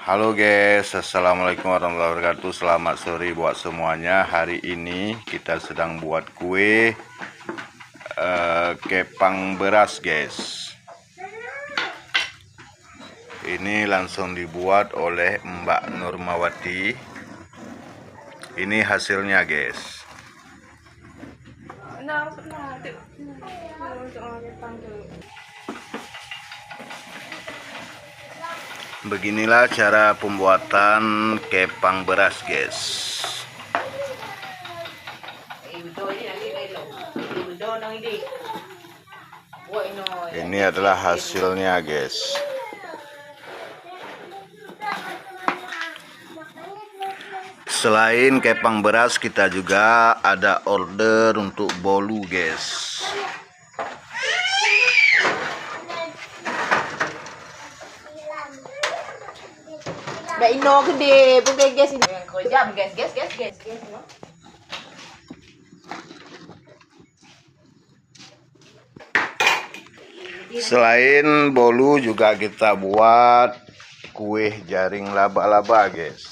Halo guys, assalamualaikum warahmatullahi wabarakatuh. Selamat sore buat semuanya. Hari ini kita sedang buat kue kepang beras guys. Ini langsung dibuat oleh Mbak Nurmawati. Ini hasilnya guys. Beginilah cara pembuatan kepang beras guys. Ini adalah hasilnya guys. Selain kepang beras, kita juga ada order untuk bolu guys. Mbak Ino gede, bukan guys ini. Jam guys. Selain bolu juga kita buat kue jaring laba-laba guys.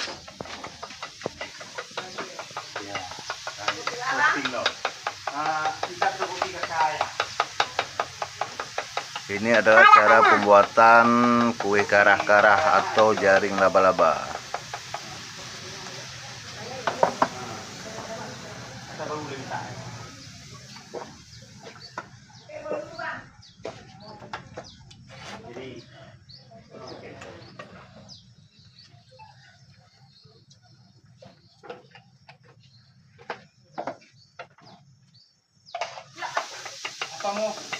Ini adalah cara pembuatan kue karah-karah atau jaring laba-laba. Apa mau?